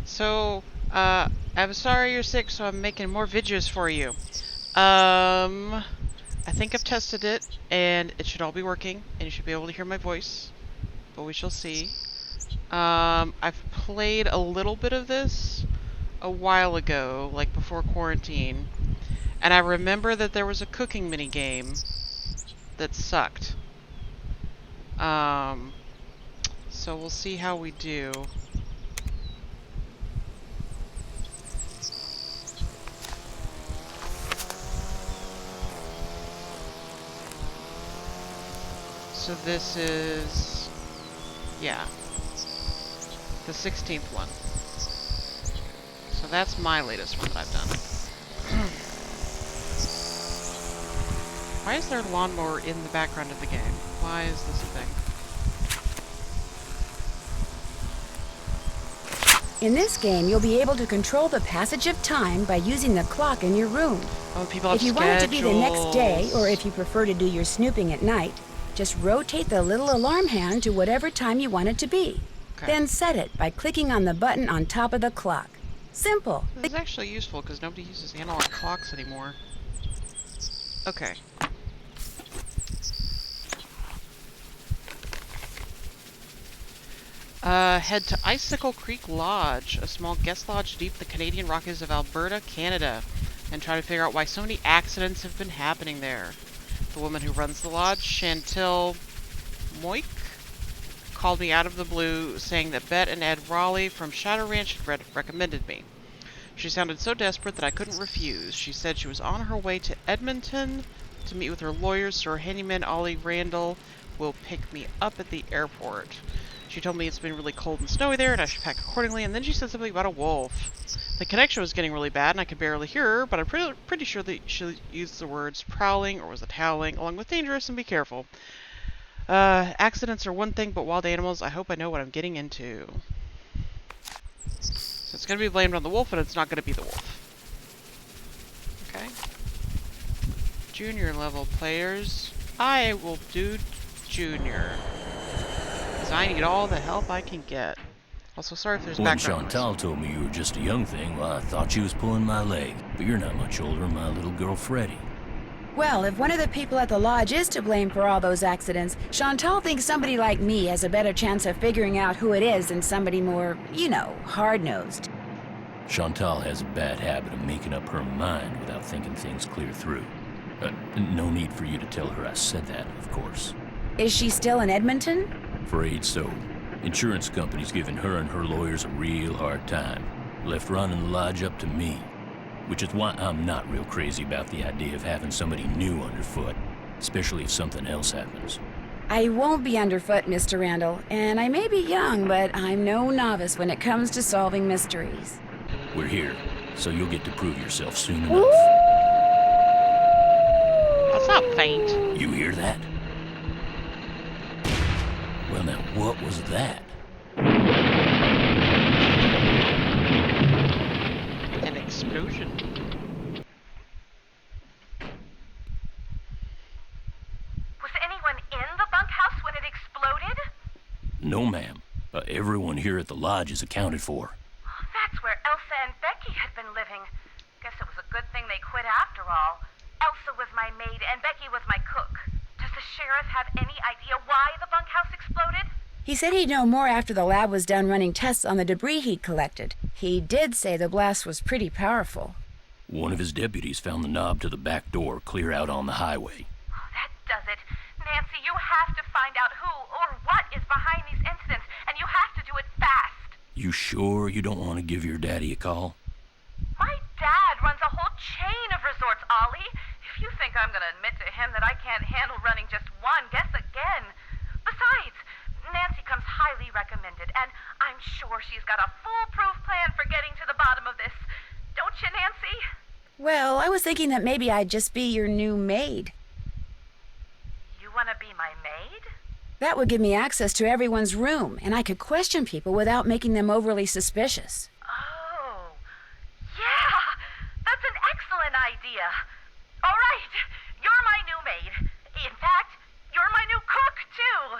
So, I'm sorry you're sick, so I'm making more videos for you. I think I've tested it, and it should all be working, and you should be able to hear my voice, but we shall see. I've played a little bit of this a while ago, like before quarantine, and I remember that there was a cooking mini game that sucked. Um, so we'll see how we do. So this is, yeah, the 16th one. So that's my latest one that I've done. Why is there a lawnmower in the background of the game? Why is this a thing? In this game, you'll be able to control the passage of time by using the clock in your room. Oh, people have If you want it to be the next day, or if you prefer to do your snooping at night, just rotate the little alarm hand to whatever time you want it to be. Okay. Then set it by clicking on the button on top of the clock. Simple. This is actually useful because nobody uses analog clocks anymore. Okay. Head to Icicle Creek Lodge, a small guest lodge deep in the Canadian Rockies of Alberta, Canada, and try to figure out why so many accidents have been happening there. The woman who runs the lodge, Chantel Moik, called me out of the blue, saying that Bet and Ed Raleigh from Shadow Ranch had recommended me. She sounded so desperate that I couldn't refuse. She said she was on her way to Edmonton to meet with her lawyers, so her handyman Ollie Randall will pick me up at the airport. She told me it's been really cold and snowy there and I should pack accordingly, and then she said something about a wolf. The connection was getting really bad and I could barely hear her, but I'm pretty sure that she used the words prowling, or was it howling, along with dangerous and be careful. Accidents are one thing, but wild animals, I hope I know what I'm getting into. So it's going to be blamed on the wolf, and it's not going to be the wolf. Okay. Junior level players. I will do junior. Because I need all the help I can get. Also, sorry if there's When background noise. Chantal told me you were just a young thing, well, I thought she was pulling my leg. But you're not much older than my little girl, Freddie. Well, if one of the people at the lodge is to blame for all those accidents, Chantal thinks somebody like me has a better chance of figuring out who it is than somebody more, hard-nosed. Chantal has a bad habit of making up her mind without thinking things clear through. No need for you to tell her I said that, of course. Is she still in Edmonton? Afraid so. Insurance company's giving her and her lawyers a real hard time. Left running the lodge up to me. Which is why I'm not real crazy about the idea of having somebody new underfoot, especially if something else happens. I won't be underfoot, Mr. Randall, and I may be young, but I'm no novice when it comes to solving mysteries. We're here, so you'll get to prove yourself soon enough. That's not faint. You hear that? Well, now, what was that? An explosion. Was anyone in the bunkhouse when it exploded? No, ma'am. Everyone here at the lodge is accounted for. That's where Elsa and Becky had been living. Guess it was a good thing they quit after all. Elsa was my maid and Becky was my cook. Does the sheriff have any idea why the bunkhouse exploded? He said he'd know more after the lab was done running tests on the debris he'd collected. He did say the blast was pretty powerful. One of his deputies found the knob to the back door clear out on the highway. Oh, that does it. Nancy, you have to find out who or what is behind these incidents, and you have to do it fast. You sure you don't want to give your daddy a call? My dad runs a whole chain of resorts, Ollie. If you think I'm going to admit to him that I can't handle running just one, guess again. Besides, Nancy comes highly recommended, and I'm sure she's got a foolproof plan for getting to the bottom of this. Don't you, Nancy? Well, I was thinking that maybe I'd just be your new maid. You want to be my maid? That would give me access to everyone's room, and I could question people without making them overly suspicious. Oh, yeah, that's an excellent idea. All right, you're my new maid. In fact, you're my new cook, too.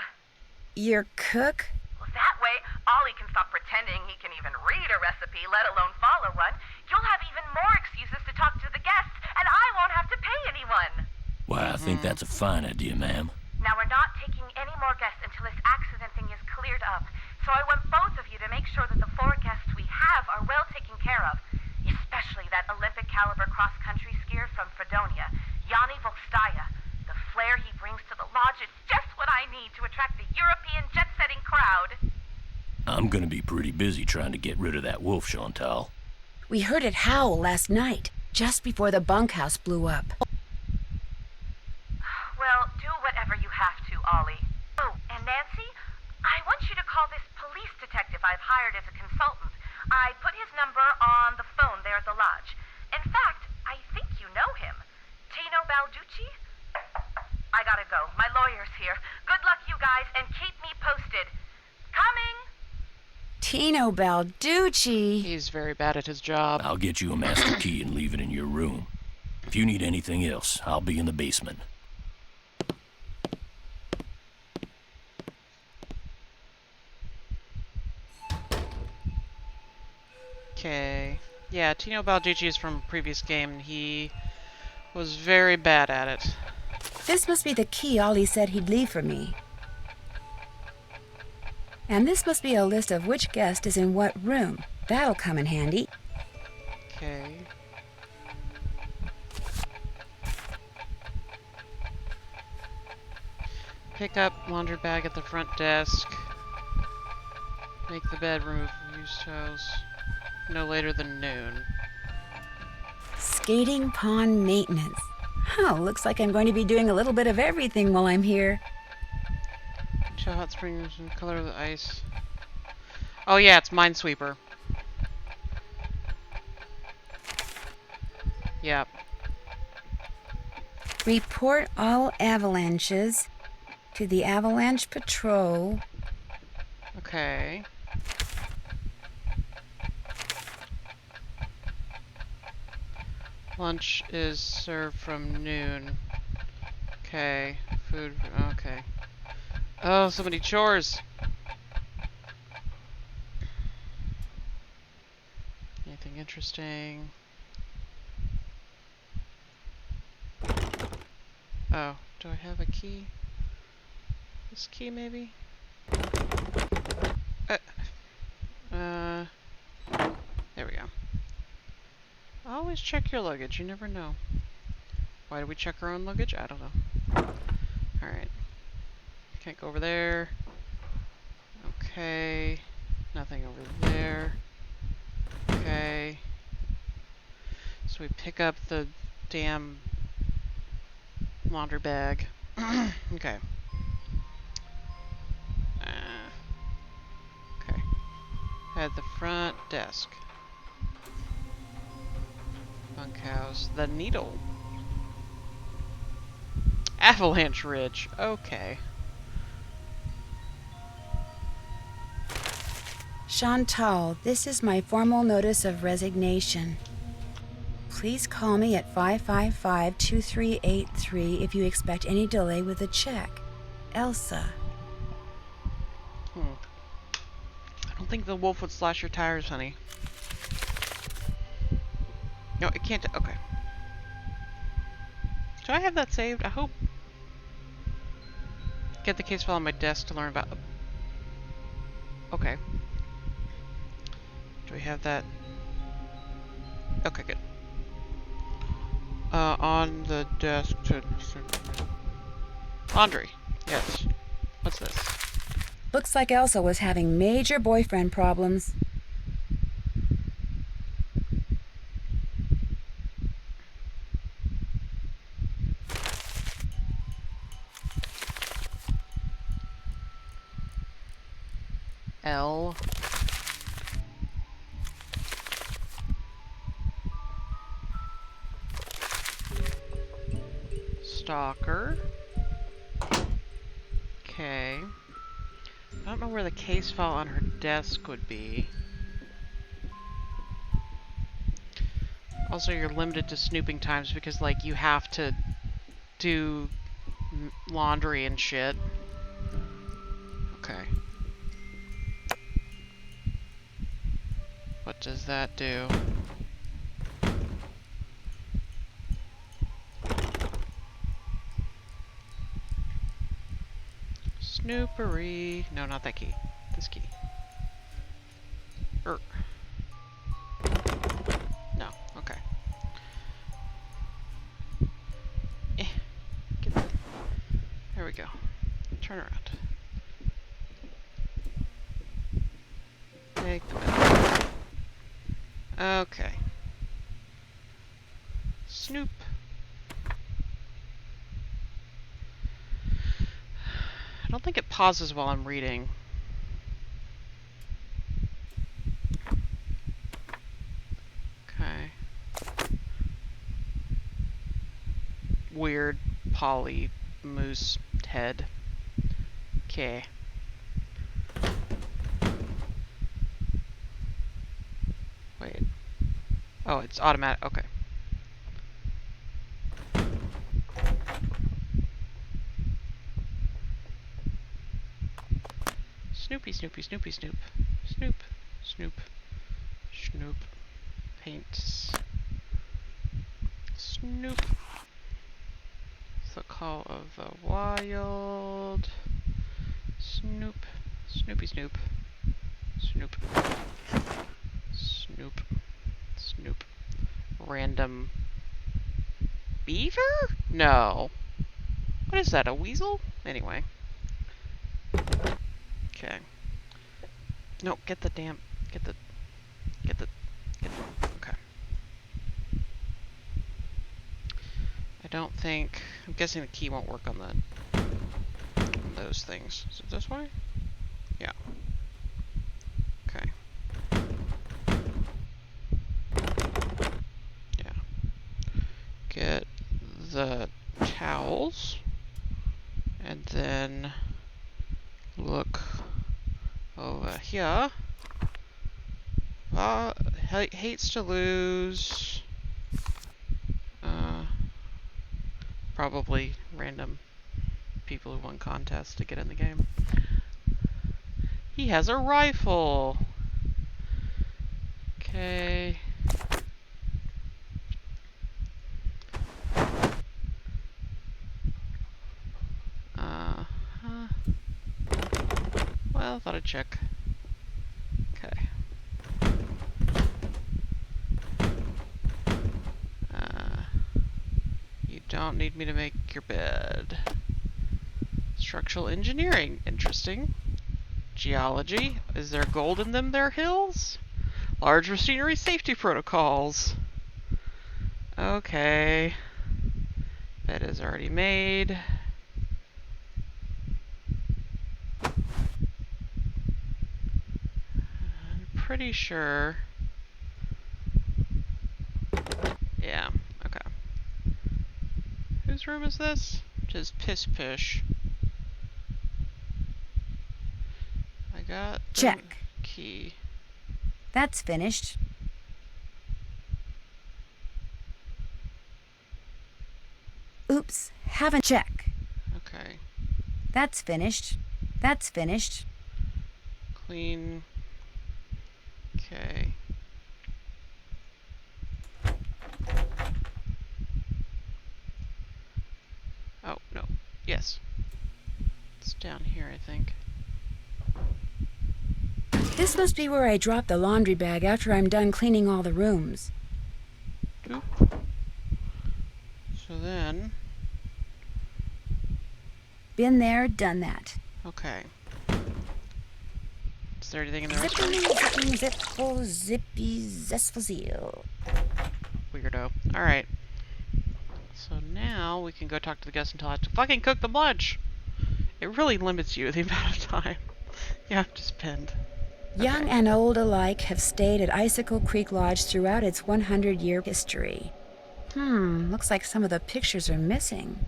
Your cook? Well, that way, Ollie Ollie can stop pretending he can even read a recipe, let alone follow one, you'll have even more excuses to talk to the guests, and I won't have to pay anyone. Why, I think that's a fine idea, ma'am. Now, we're not taking any more guests until this accident thing is cleared up. So I want both of you to make sure that the 4 guests we have are well taken care of. Especially that Olympic-caliber cross-country skier from Fredonia, Yanni Volstaya. The flair he brings to the lodge is just what I need to attract the European jet-setting crowd. I'm gonna be pretty busy trying to get rid of that wolf, Chantal. We heard it howl last night, just before the bunkhouse blew up. Well, do whatever you have to, Ollie. Oh, and Nancy, I want you to call this police detective I've hired as a consultant. I put his number on the phone there at the lodge. In fact, I think you know him. Tino Balducci? I gotta go. My lawyer's here. Good luck, you guys, and keep me posted. Coming! Tino Balducci. He's very bad at his job. I'll get you a master key and leave it in your room. If you need anything else, I'll be in the basement. Okay. Yeah, Tino Balducci is from a previous game, and he was very bad at it. This must be the key Ollie said he'd leave for me. And this must be a list of which guest is in what room. That'll come in handy. Okay. Pick up laundry bag at the front desk. Make the bed, remove used towels. No later than noon. Skating pond maintenance. Oh, looks like I'm going to be doing a little bit of everything while I'm here. Chill hot springs and color of the ice. Oh yeah, it's Minesweeper. Yep. Report all avalanches to the Avalanche Patrol. Okay. Lunch is served from noon. Okay. Food. Okay. Oh, so many chores. Anything interesting? Oh, do I have a key? This key, maybe? There we go. Always check your luggage, you never know. Why do we check our own luggage? I don't know. Alright. Can't go over there. Okay. Nothing over there. Okay. So we pick up the damn laundry bag. Okay. Okay. At the front desk. Bunkhouse. The needle. Avalanche Ridge. Okay. Chantal, this is my formal notice of resignation. Please call me at 555-2383 if you expect any delay with the check. Elsa. I don't think the wolf would slash your tires, honey. No, it can't. Okay. Do I have that saved? I hope. Get the case file on my desk to learn about. Okay. Do we have that? Okay, good. On the desk to laundry. Yes. What's this? Looks like Elsa was having major boyfriend problems. L. Stalker. Okay. I don't know where the case file on her desk would be. Also, you're limited to snooping times because, like, you have to do laundry and shit. Okay. What does that do? Snoopery. No, not that key. This key. No. Okay. Get the... There we go. Turn around. Take the middle. Okay. Snoop. I don't think it pauses while I'm reading. Okay. Weird poly moose head. Okay. Wait. Oh, it's automatic. Okay. Snoopy, Snoopy, Snoopy, Snoop. Snoop, Snoop, Snoop. Paints. Snoop. The Call of the Wild. Snoop. Snoopy, Snoop. Snoop. Snoop. Snoop. Random beaver? No. What is that, a weasel? Anyway. Okay. No, get the, okay. I don't think, I'm guessing the key won't work on those things. Is it this way? Yeah. Okay. Yeah. Get the towels. And then look over here. Hates to lose. Probably random people who won contests to get in the game. He has a rifle. Okay. Well, I thought I'd check. Okay. You don't need me to make your bed. Structural engineering, interesting. Geology, is there gold in them there hills? Large machinery safety protocols. Okay. Bed is already made. I'm pretty sure. Yeah, okay. Whose room is this? It is Piss Pish. I got the Check. key. That's finished. Oops, haven't check. Okay. That's finished. That's finished. Clean. Okay. Oh, no. Yes. It's down here, I think. This must be where I drop the laundry bag after I'm done cleaning all the rooms. Oop. So then, Been there, done that. okay. Is there anything in the Zippy, restroom? zippy, zipful, zippy, zestful zeal. Weirdo. Alright. So now we can go talk to the guests until I have to fucking cook them lunch. It really limits you the amount of time you have to spend. Young Okay. and old alike have stayed at Icicle Creek Lodge throughout its 100-year history. Looks like some of the pictures are missing.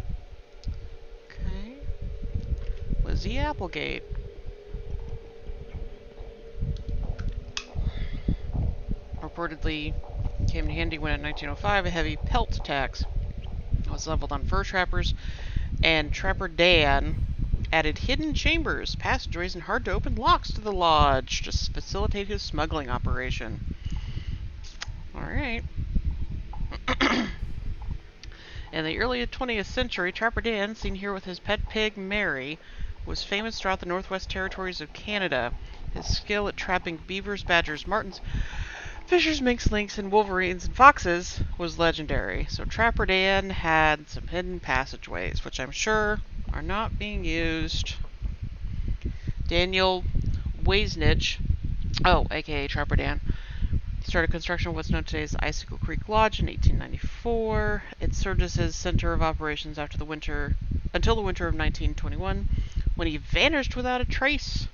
Okay. Lizzie Applegate. Reportedly came in handy when in 1905 a heavy pelt tax was leveled on fur trappers, and Trapper Dan added hidden chambers, passageways, and hard-to-open locks to the lodge to facilitate his smuggling operation. Alright. In the early 20th century, Trapper Dan, seen here with his pet pig, Mary, was famous throughout the Northwest Territories of Canada. His skill at trapping beavers, badgers, martens, fishers, minks, lynx, and wolverines and foxes was legendary. So Trapper Dan had some hidden passageways, which I'm sure are not being used. Daniel Waisnich, aka Trapper Dan, started construction of what's known today as Icicle Creek Lodge in 1894. It served as his center of operations until the winter of 1921, when he vanished without a trace.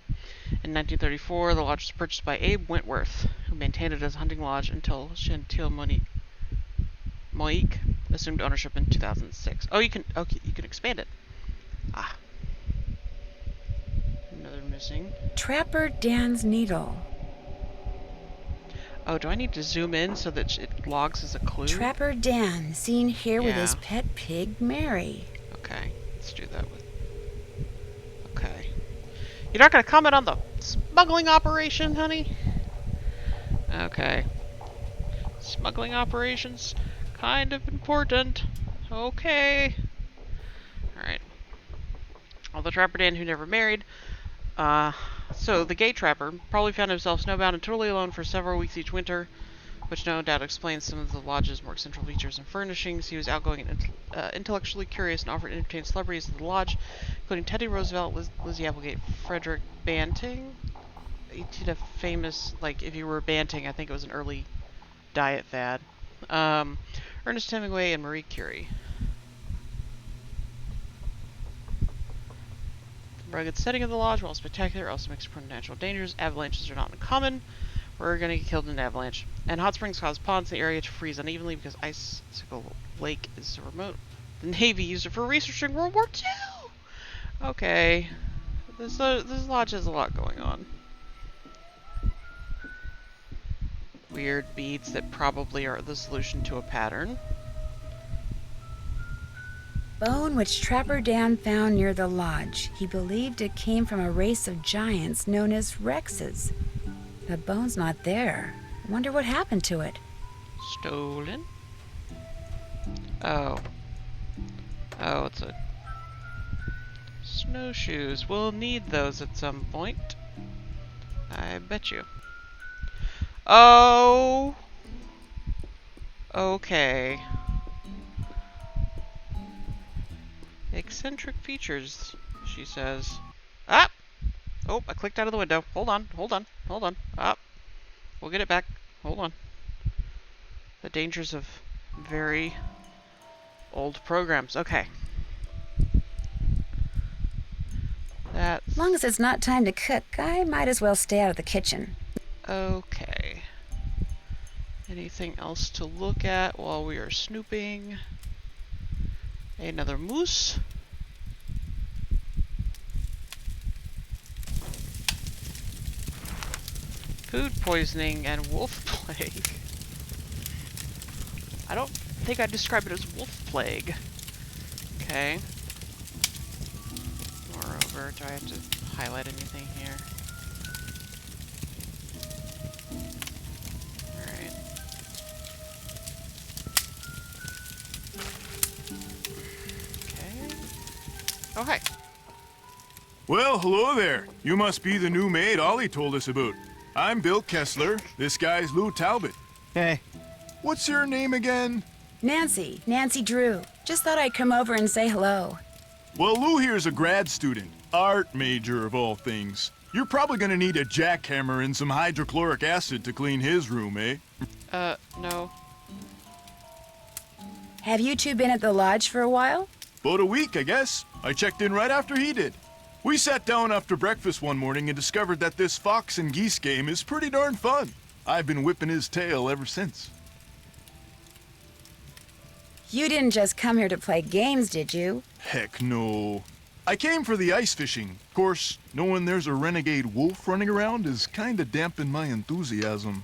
In 1934, the lodge was purchased by Abe Wentworth, who maintained it as a hunting lodge until Chantil Moique assumed ownership in 2006. You can expand it. Another missing. Trapper Dan's needle. Oh, do I need to zoom in so that it logs as a clue? Trapper Dan, seen here with his Yeah. pet pig, Mary. Okay, let's do that with... Okay. You're not going to comment on the smuggling operation, honey? Okay. Smuggling operations, kind of important. Okay. Alright. Although Trapper Dan, who never married, so the gay trapper probably found himself snowbound and totally alone for several weeks each winter, which no doubt explains some of the lodge's more central features and furnishings. He was outgoing and intellectually curious and offered to entertain celebrities at the lodge, including Teddy Roosevelt, Lizzie Applegate, Frederick Banting. He did a famous, like, if you were Banting, I think it was an early diet fad. Ernest Hemingway and Marie Curie. The rugged setting of the lodge, while spectacular, also makes it prone to natural dangers. Avalanches are not uncommon. We're going to get killed in an avalanche. And hot springs cause ponds in the area to freeze unevenly because Icicle Lake is so remote. The Navy used it for research during World War II! Okay. This lodge has a lot going on. Weird beads that probably are the solution to a pattern. Bone which Trapper Dan found near the lodge. He believed it came from a race of giants known as Rexes. The bone's not there. I wonder what happened to it. Stolen? Oh. Oh, it's a... Snowshoes. We'll need those at some point. I bet you. Oh! Okay. Eccentric features, she says. Ah! Oh, I clicked out of the window. Hold on. Ah. We'll get it back. Hold on. The dangers of very old programs. Okay. That's... As long as it's not time to cook, I might as well stay out of the kitchen. Okay. Anything else to look at while we are snooping? Another moose. Food poisoning and wolf plague. I don't think I'd describe it as wolf plague. Okay. Moreover, do I have to highlight anything here? Alright. Okay. Oh, hi. Well, hello there. You must be the new maid Ollie told us about. I'm Bill Kessler. This guy's Lou Talbot. Hey. What's your name again? Nancy Drew. Just thought I'd come over and say hello. Well, Lou here's a grad student. Art major, of all things. You're probably gonna need a jackhammer and some hydrochloric acid to clean his room, eh? No. Have you two been at the lodge for a while? About a week, I guess. I checked in right after he did. We sat down after breakfast one morning and discovered that this fox and geese game is pretty darn fun. I've been whipping his tail ever since. You didn't just come here to play games, did you? Heck no. I came for the ice fishing. Of course, knowing there's a renegade wolf running around is kinda dampened my enthusiasm.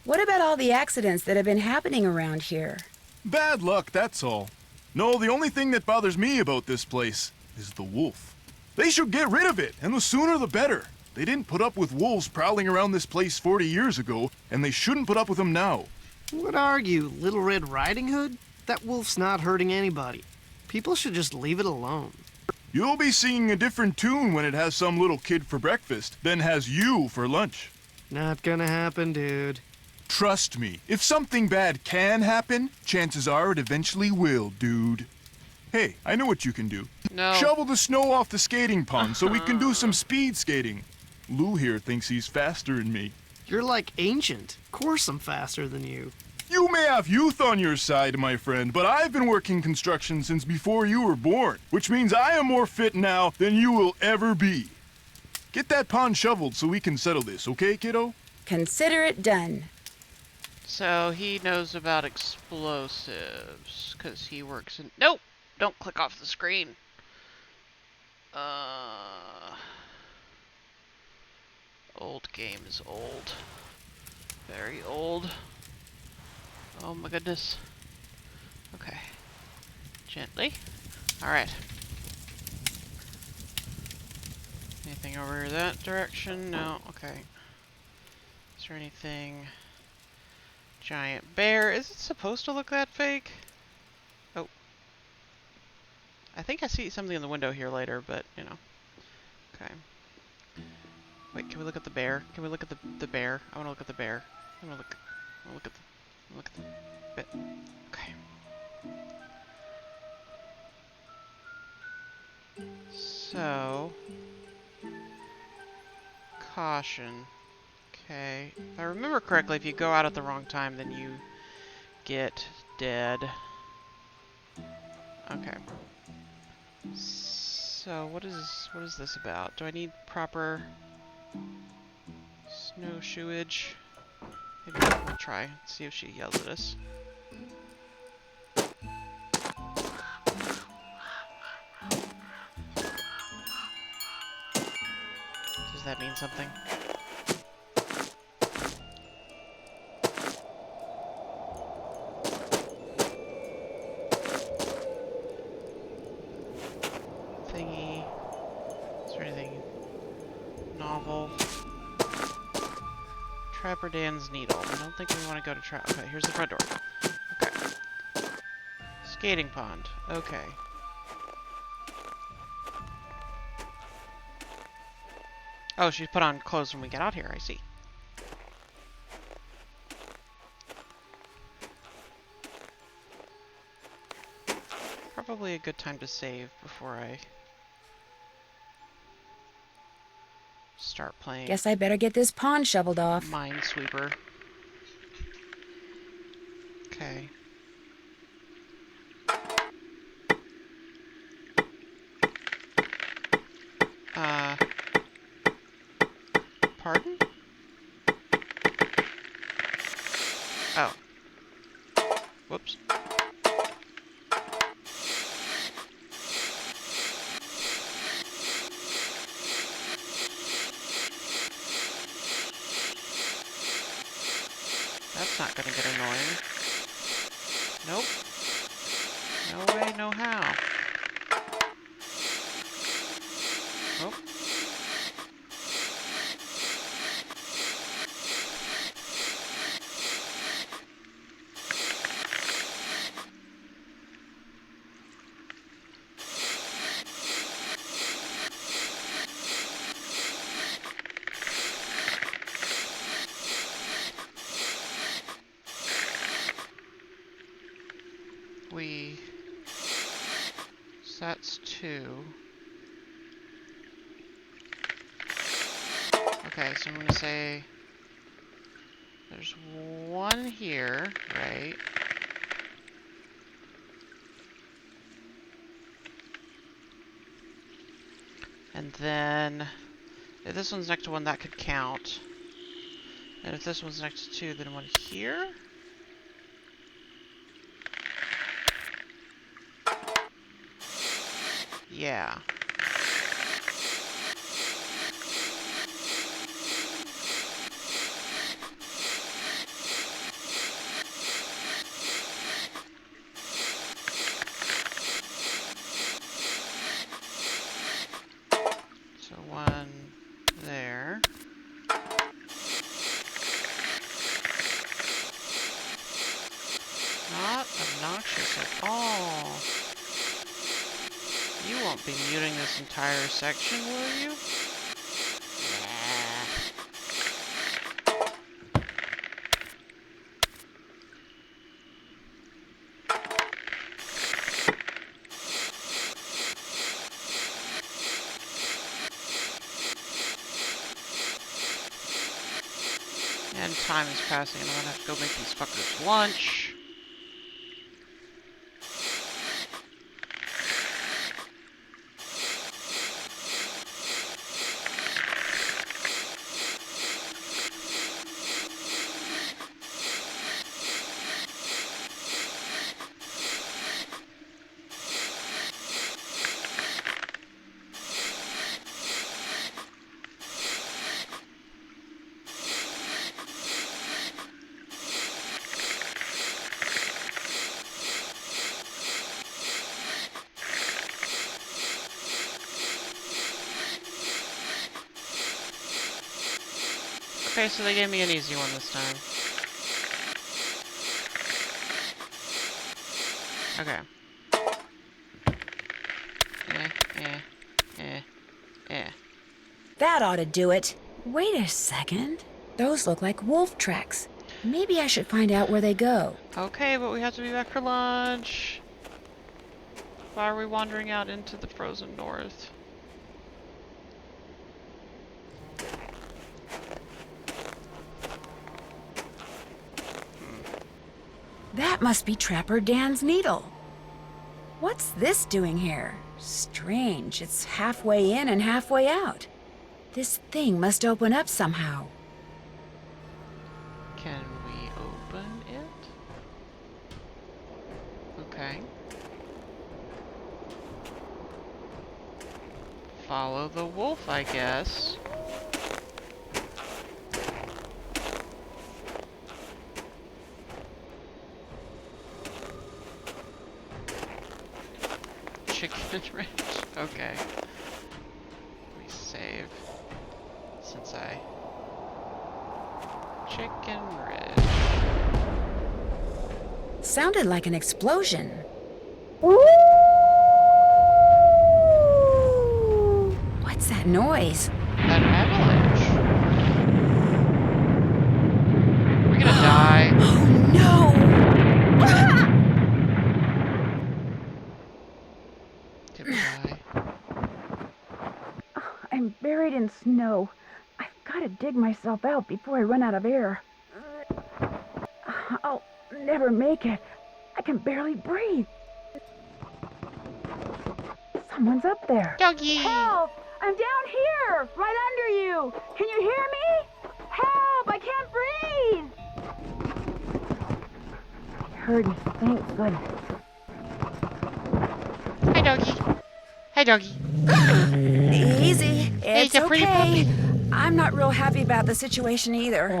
What about all the accidents that have been happening around here? Bad luck, that's all. No, the only thing that bothers me about this place is the wolf. They should get rid of it, and the sooner the better. They didn't put up with wolves prowling around this place 40 years ago, and they shouldn't put up with them now. What are you, Little Red Riding Hood? That wolf's not hurting anybody. People should just leave it alone. You'll be singing a different tune when it has some little kid for breakfast than has you for lunch. Not gonna happen, dude. Trust me, if something bad can happen, chances are it eventually will, dude. Hey, I know what you can do. No. Shovel the snow off the skating pond so we can do some speed skating. Lou here thinks he's faster than me. You're like ancient. Of course I'm faster than you. You may have youth on your side, my friend, but I've been working construction since before you were born, which means I am more fit now than you will ever be. Get that pond shoveled so we can settle this, okay, kiddo? Consider it done. So he knows about explosives, because he works in... Nope! Don't click off the screen. Old game is old. Very old. Oh my goodness. Okay. Gently. Alright. Anything over that direction? No. Okay. Is there anything... Giant bear. Is it supposed to look that fake? Oh. I think I see something in the window here later, but, you know. Okay. Wait, can we look at the bear? Can we look at the bear? I want to look at the bear. I want to look at the bit. Okay. So, caution. Okay. If I remember correctly, if you go out at the wrong time, then you get dead. Okay. So, what is this about? Do I need proper snowshoeage? Maybe we'll try. See if she yells at us. Does that mean something? Thingy. Is there anything novel? Trapper Dan's Needle. I don't think we want to go to Trap. Okay, here's the front door. Okay. Skating pond. Okay. Oh, she's put on clothes when we get out here. I see. Probably a good time to save before I start playing. Guess I better get this pond shoveled off. Minesweeper. Okay. Pardon? Oh. Whoops. That's not gonna get annoying. Nope. No way, no how. Oh. So that's 2. Okay, so I'm gonna say there's 1 here, right? And then if this one's next to 1, that could count. And if this one's next to 2, then 1 here. Yeah. So 1 there. entire section, will you? And time is passing, and I'm gonna have to go make these fuckers lunch. Okay, so they gave me an easy one this time. Okay. That ought to do it. Wait a second. Those look like wolf tracks. Maybe I should find out where they go. Okay, but we have to be back for lunch. Why are we wandering out into the frozen north? That must be Trapper Dan's needle. What's this doing here? Strange. It's halfway in and halfway out. This thing must open up somehow. Can we open it? Okay. Follow the wolf, I guess. Chicken ranch. Okay. Let me save. Since I... Chicken Ridge. Sounded like an explosion. What's that noise? An avalanche. We're gonna die. Oh no! Did we die? I'm buried in snow. I've got to dig myself out before I run out of air. I'll never make it. I can barely breathe. Someone's up there. Doggy! Help! I'm down here, right under you. Can you hear me? Help! I can't breathe. You heard me. Thank goodness. Hi, doggy. Hi, doggy. Easy. It's a pretty okay. I'm not real happy about the situation either.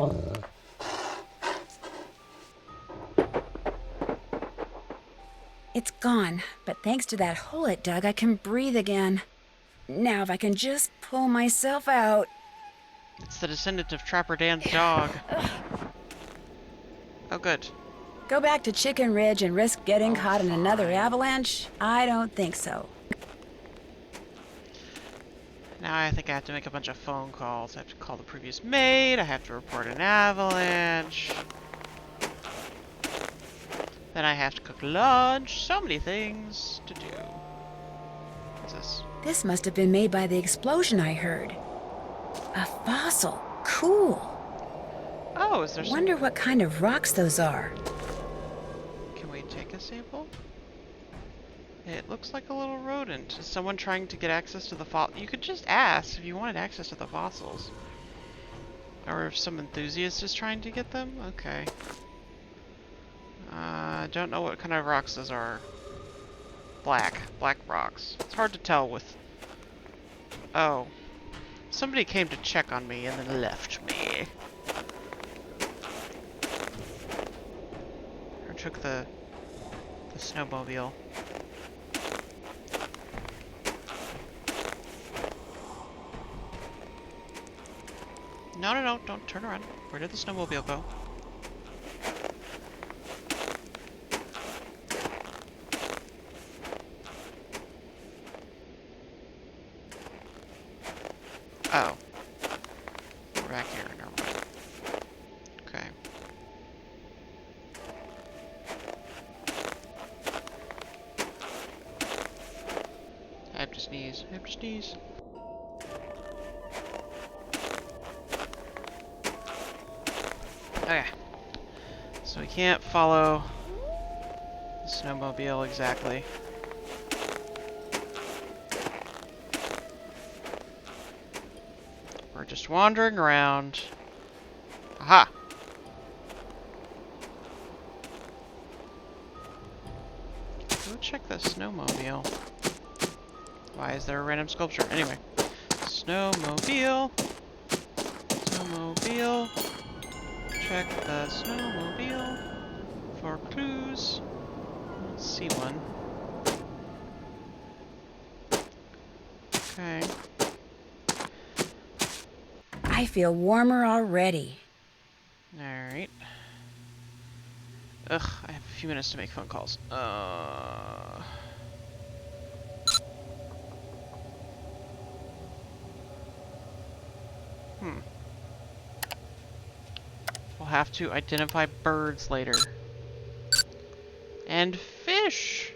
It's gone, but thanks to that hole it dug, I can breathe again. Now if I can just pull myself out. It's the descendant of Trapper Dan's dog. Oh, good. Go back to Chicken Ridge and risk getting caught in another avalanche? I don't think so. Now I think I have to make a bunch of phone calls. I have to call the previous maid. I have to report an avalanche. Then I have to cook lunch. So many things to do. What's this? This must have been made by the explosion I heard. A fossil. Cool. Oh, is there some... Wonder what kind of rocks those are. Can we take a sample? It looks like a little rodent. Is someone trying to get access to the fossil? You could just ask if you wanted access to the fossils. Or if some enthusiast is trying to get them? Okay. I don't know what kind of rocks those are. Black rocks. It's hard to tell with... Oh. Somebody came to check on me and then left me. Or took the snowmobile. No, don't turn around. Where did the snowmobile go? back here. Never mind. Okay. I have to sneeze. I have to sneeze. Okay. So we can't follow the snowmobile exactly. We're just wandering around. Aha! Go check the snowmobile. Why is there a random sculpture? Anyway. Snowmobile. Snowmobile. Check the snowmobile for clues. Let's see one. Okay. I feel warmer already. Alright. Ugh, I have a few minutes to make phone calls. We'll have to identify birds later. And fish!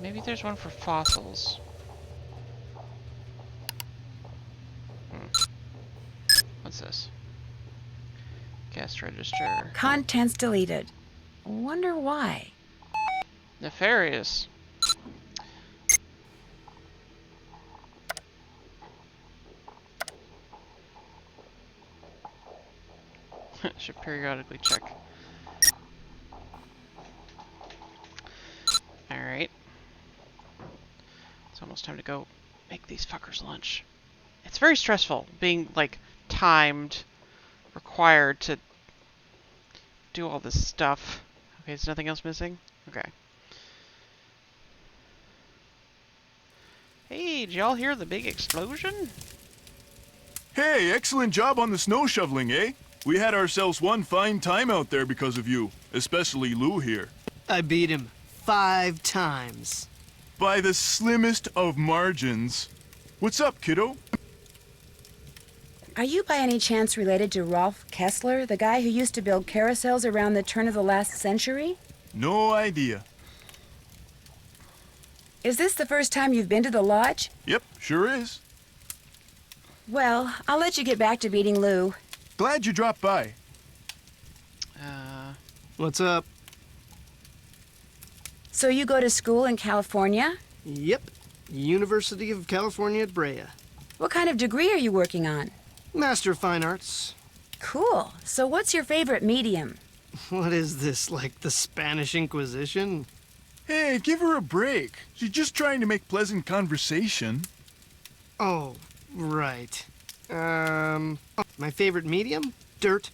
Maybe there's one for fossils. What's this? Guest register. Contents deleted. Wonder why. Nefarious. Should periodically check. Alright. It's almost time to go make these fuckers lunch. It's very stressful being, like, timed, required to do all this stuff. Okay, is nothing else missing? Okay. Hey, did y'all hear the big explosion? Hey, excellent job on the snow shoveling, eh? We had ourselves one fine time out there because of you, especially Lou here. I beat him 5 times. By the slimmest of margins. What's up, kiddo? Are you by any chance related to Rolf Kessler, the guy who used to build carousels around the turn of the last century? No idea. Is this the first time you've been to the lodge? Yep, sure is. Well, I'll let you get back to beating Lou. Glad you dropped by. What's up? So you go to school in California? Yep. University of California at Brea. What kind of degree are you working on? Master of Fine Arts. Cool. So what's your favorite medium? What is this, like the Spanish Inquisition? Hey, give her a break. She's just trying to make pleasant conversation. Oh, right. My favorite medium? Dirt.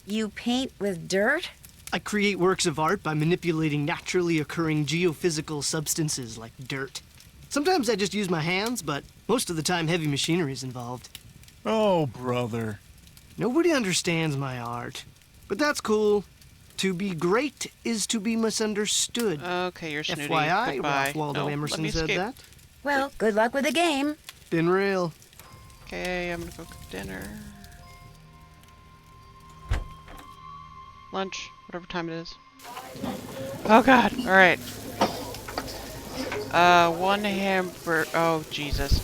You paint with dirt? I create works of art by manipulating naturally occurring geophysical substances like dirt. Sometimes I just use my hands, but most of the time heavy machinery is involved. Oh, brother. Nobody understands my art. But that's cool. To be great is to be misunderstood. Okay, you're snooty. FYI, Goodbye. Ralph Waldo No, let Emerson me said escape. that. Well, good luck with the game. Been real. Okay, I'm gonna go cook dinner. Lunch, whatever time it is. Oh god, alright. One hamburger. Oh, Jesus.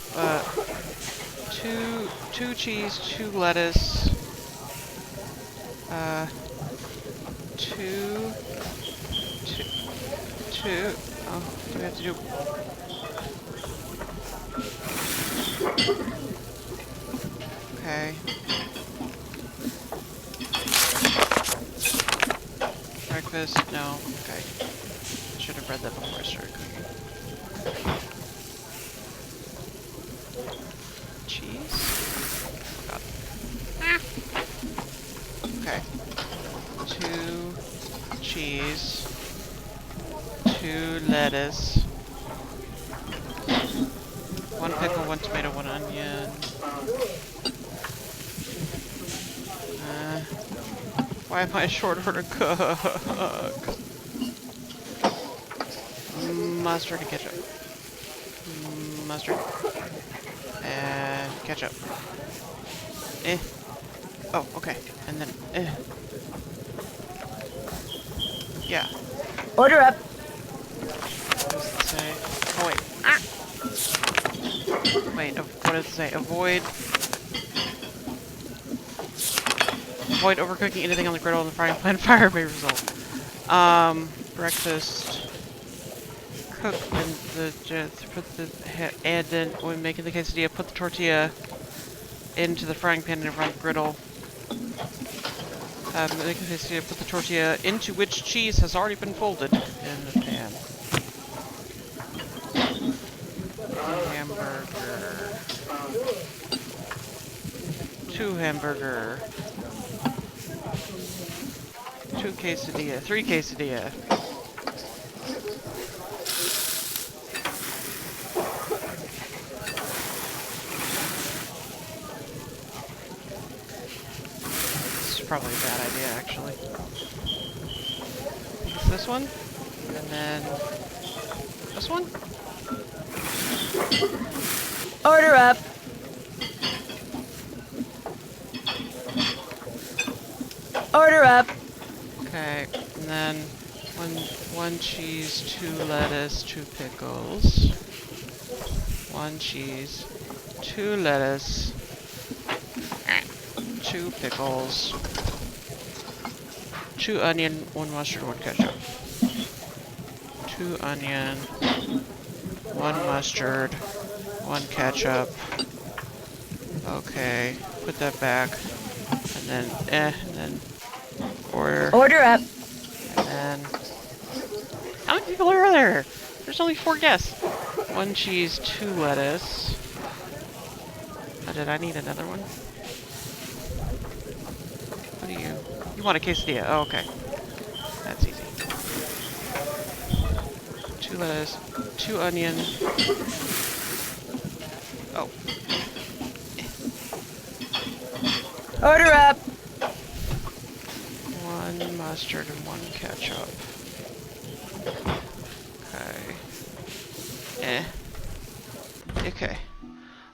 Two cheese, 2 lettuce. Two. Oh, what do we have to do? Okay. Breakfast? No. Okay. Should have read that before I started cooking. Cheese? Oh god. Okay. 2 cheese. 2 lettuce. 1 pickle, 1 tomato, 1 onion. Why am I short order cook? Mustard and ketchup. Mustard. And ketchup. Eh. Oh, okay. And then, yeah. Order up. What does it say? Oh, wait. Ah! Wait, what does it say? Avoid overcooking anything on the griddle in the frying pan. Fire may result. Breakfast. Cook and and then when making the quesadilla, put the tortilla into the frying pan in front of the griddle. Making the quesadilla, put the tortilla into which cheese has already been folded in the pan. Hamburger. 2 hamburger. 2 quesadilla. 3 quesadilla. This is probably a bad idea, actually. It's this one, and then this one. Order up. Order up. Okay, and then one cheese, 2 lettuce, 2 pickles. 1 cheese, 2 lettuce, 2 pickles, 2 onion, 1 mustard, 1 ketchup. 2 onion, 1 mustard, 1 ketchup. Okay, put that back. And then order. Order up. And then how many people are there? There's only 4 guests. 1 cheese, 2 lettuce. Oh, did I need another one? What do you? You want a quesadilla? Oh, okay. That's easy. 2 lettuce, 2 onion. Oh. Order up. 1 mustard and 1 ketchup. Okay. Okay.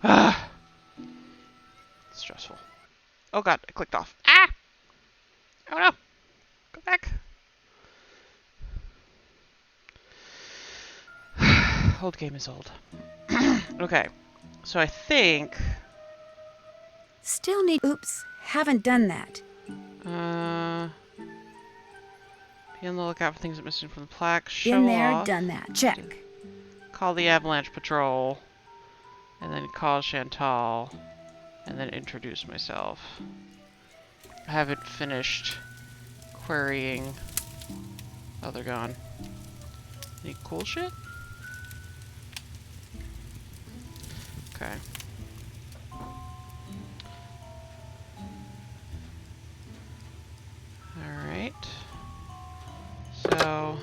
Ah. Stressful. Oh god, I clicked off. Ah! Oh no! Go back. Old game is old. Okay. So I think... Still need. Oops. Haven't done that. Be on the lookout for things that missing from the plaque. Show Been there, off. done that. Check. Call the avalanche patrol. And then call Chantal. And then introduce myself. I haven't finished querying. Oh, they're gone. Any cool shit? Okay. Alright. So...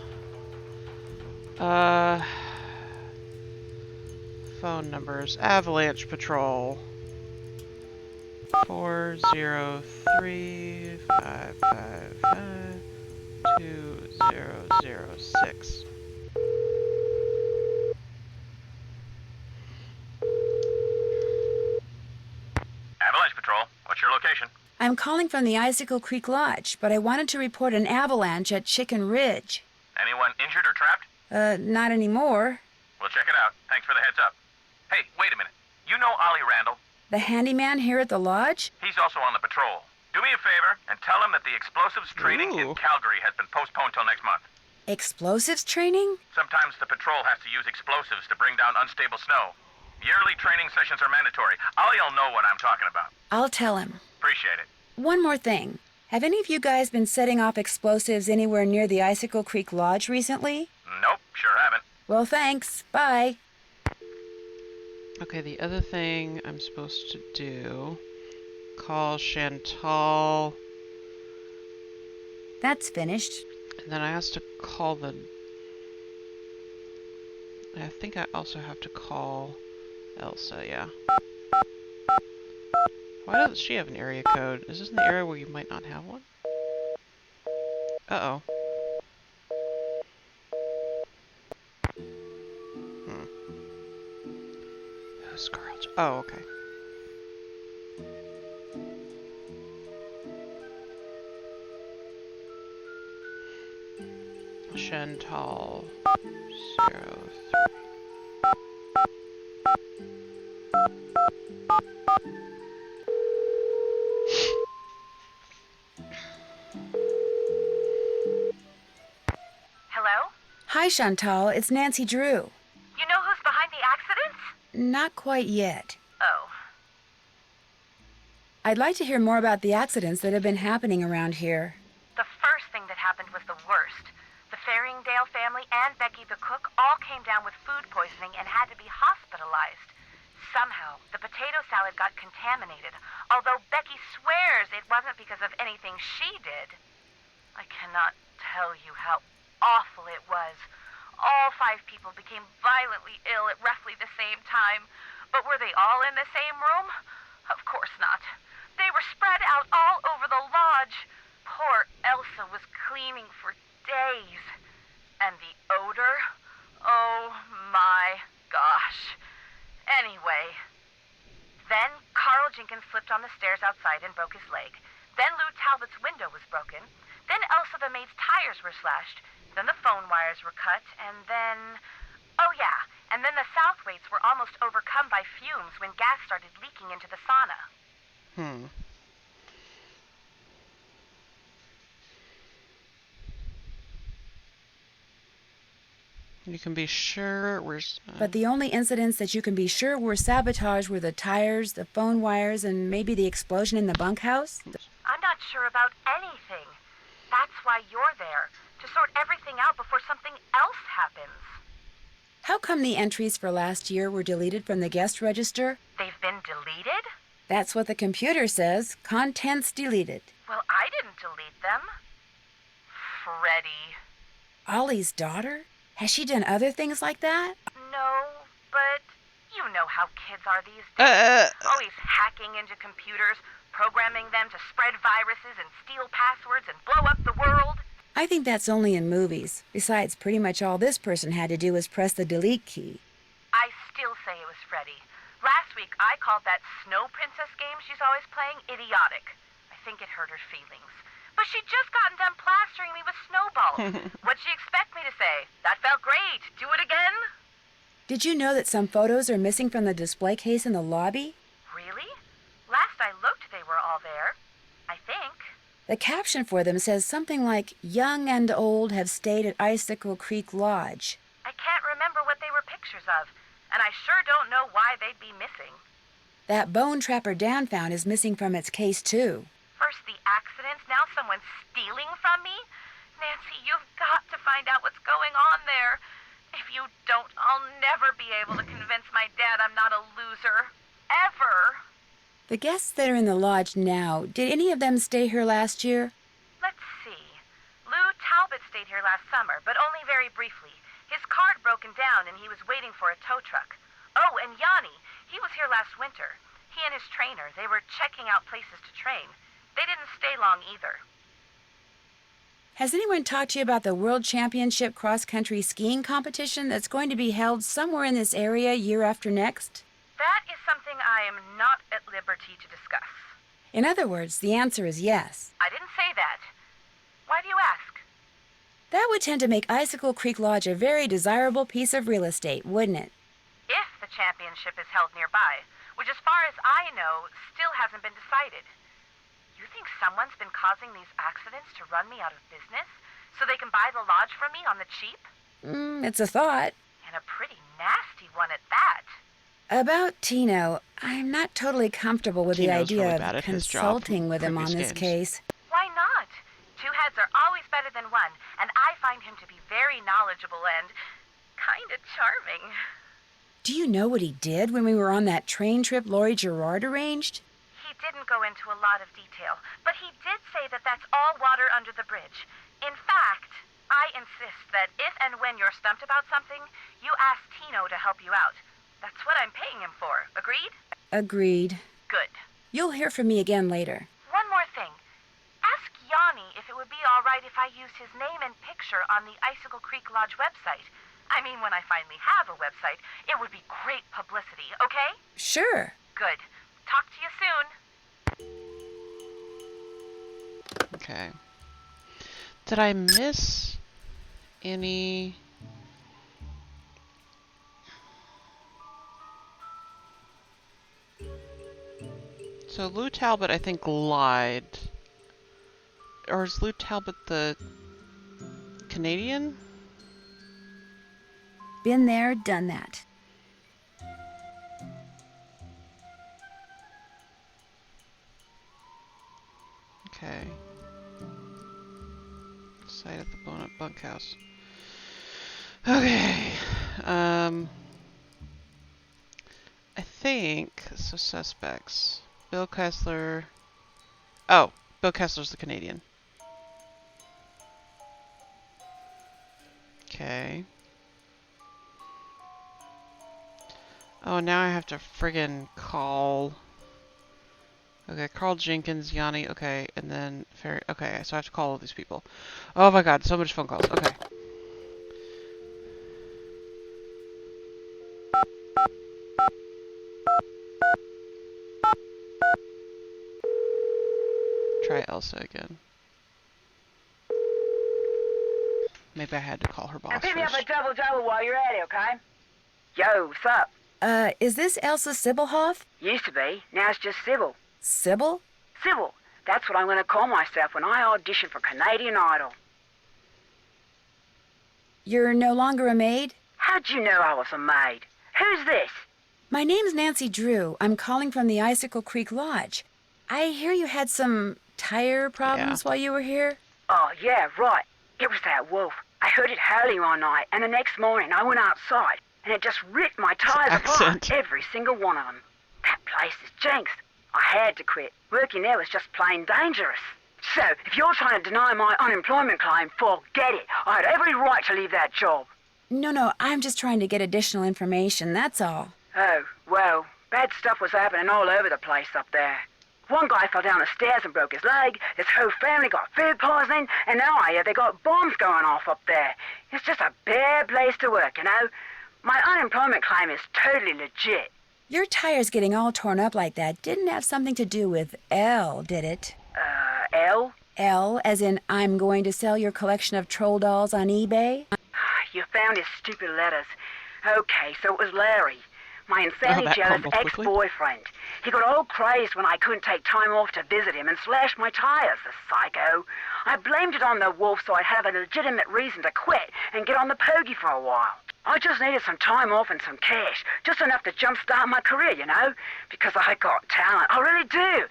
phone numbers. Avalanche Patrol. 403-555-2006. Avalanche Patrol, what's your location? I'm calling from the Icicle Creek Lodge, but I wanted to report an avalanche at Chicken Ridge. Anyone injured or trapped? Not anymore. We'll check it out. Thanks for the heads up. Hey, wait a minute. You know Ollie Randall? The handyman here at the lodge? He's also on the patrol. Do me a favor and tell him that the explosives training in Ooh. Calgary has been postponed till next month. Explosives training? Sometimes the patrol has to use explosives to bring down unstable snow. Yearly training sessions are mandatory. Ollie'll know what I'm talking about. I'll tell him. Appreciate it. One more thing. Have any of you guys been setting off explosives anywhere near the Icicle Creek Lodge recently? Nope, sure haven't. Well, thanks. Bye. Okay, the other thing I'm supposed to do... Call Chantal... That's finished. And then I have to call the... I think I also have to call Elsa, yeah. Why doesn't she have an area code? Is this in the area where you might not have one? Uh-oh. Who's Carl? Oh, okay. Chantal 03. Hello? Hi, Chantal. It's Nancy Drew. You know who's behind the accidents? Not quite yet. Oh. I'd like to hear more about the accidents that have been happening around here. The first thing that happened was the worst. The Faringdale family and Becky the cook all came down with food poisoning and had to be hospitalized. Somehow, the potato salad got contaminated, although Becky swears it wasn't because of anything she did. I cannot tell you how awful it was. All 5 people became violently ill at roughly the same time. But were they all in the same room? Of course not. They were spread out all over the lodge. Poor Elsa was cleaning for days. And the odor? Oh my gosh. Anyway, then Carl Jenkins slipped on the stairs outside and broke his leg. Then Lou Talbot's window was broken. Then Elsa the maid's tires were slashed. Then the phone wires were cut. And then... oh yeah, and then the Southwaites were almost overcome by fumes when gas started leaking into the sauna. You can be sure we're... But the only incidents that you can be sure were sabotage were the tires, the phone wires, and maybe the explosion in the bunkhouse? I'm not sure about anything. That's why you're there, to sort everything out before something else happens. How come the entries for last year were deleted from the guest register? They've been deleted? That's what the computer says. Contents deleted. Well, I didn't delete them. Freddie. Ollie's daughter? Has she done other things like that? No, but you know how kids are these days. Always hacking into computers, programming them to spread viruses and steal passwords and blow up the world. I think that's only in movies. Besides, pretty much all this person had to do was press the delete key. I still say it was Freddie. Last week, I called that Snow Princess game she's always playing idiotic. I think it hurt her feelings. But she'd just gotten done plastering me with snowballs. What'd she expect me to say? That felt great. Do it again? Did you know that some photos are missing from the display case in the lobby? Really? Last I looked, they were all there. I think. The caption for them says something like, "Young and old have stayed at Icicle Creek Lodge." I can't remember what they were pictures of, and I sure don't know why they'd be missing. That bone Trapper Dan found is missing from its case, too. First the accidents, now someone's stealing from me? Nancy, you've got to find out what's going on there. If you don't, I'll never be able to convince my dad I'm not a loser. Ever. The guests that are in the lodge now, did any of them stay here last year? Let's see. Lou Talbot stayed here last summer, but only very briefly. His car had broken down and he was waiting for a tow truck. Oh, and Yanni, he was here last winter. He and his trainer, they were checking out places to train. They didn't stay long either. Has anyone talked to you about the World Championship cross-country skiing competition that's going to be held somewhere in this area year after next? That is something I am not at liberty to discuss. In other words, the answer is yes. I didn't say that. Why do you ask? That would tend to make Icicle Creek Lodge a very desirable piece of real estate, wouldn't it? If the championship is held nearby, which as far as I know, still hasn't been decided. You think someone's been causing these accidents to run me out of business so they can buy the lodge from me on the cheap? It's a thought. And a pretty nasty one at that. About Tino, I'm not totally comfortable with the Tino's really idea bad of at his job consulting from with him on previous this games. case. Why not? 2 heads are always better than one, and I find him to be very knowledgeable and kind of charming. Do you know what he did when we were on that train trip Laurie Gerard arranged? He didn't go into a lot of detail, but he did say that that's all water under the bridge. In fact, I insist that if and when you're stumped about something, you ask Tino to help you out. That's what I'm paying him for. Agreed? Agreed. Good. You'll hear from me again later. One more thing. Ask Yanni if it would be all right if I used his name and picture on the Icicle Creek Lodge website. I mean, when I finally have a website, it would be great publicity, okay? Sure. Good. Talk to you soon. Okay. Did I miss any? So Lou Talbot, I think, lied. Or is Lou Talbot the Canadian? Been there, done that. Okay. Site at the blown-up bunkhouse. Okay. I think so. Suspects. Bill Kessler. Oh, Bill Kessler's the Canadian. Okay. Oh, now I have to friggin' call. Okay, Carl Jenkins, Yanni. Okay, and then Ferry. Okay, so I have to call all these people. Oh my god, so much phone calls. Okay. Try Elsa again. Maybe I had to call her boss And pick me up a first. double while you're at it, okay? Yo, what's up? Is this Elsa Sybilhoff? Used to be. Now it's just Sybil. Sybil? Sybil. That's what I'm going to call myself when I audition for Canadian Idol. You're no longer a maid? How'd you know I was a maid? Who's this? My name's Nancy Drew. I'm calling from the Icicle Creek Lodge. I hear you had some tire problems while you were here? Oh, yeah, right. It was that wolf. I heard it howling one night, and the next morning I went outside, and it just ripped my tires apart, Accent. every single one of them. That place is jinxed. I had to quit. Working there was just plain dangerous. So, if you're trying to deny my unemployment claim, forget it. I had every right to leave that job. No, I'm just trying to get additional information, that's all. Oh, well, bad stuff was happening all over the place up there. One guy fell down the stairs and broke his leg, his whole family got food poisoning, and now I hear they got bombs going off up there. It's just a bad place to work, you know? My unemployment claim is totally legit. Your tires getting all torn up like that didn't have something to do with L, did it? L? L, as in I'm going to sell your collection of troll dolls on eBay? You found his stupid letters. Okay, so it was Larry. My insanely that jealous crumbled quickly. ex-boyfriend. He got all crazed when I couldn't take time off to visit him and slashed my tires, the psycho. I blamed it on the wolf so I'd have a legitimate reason to quit and get on the pokey for a while. I just needed some time off and some cash, just enough to jumpstart my career, you know? Because I got talent, I really do.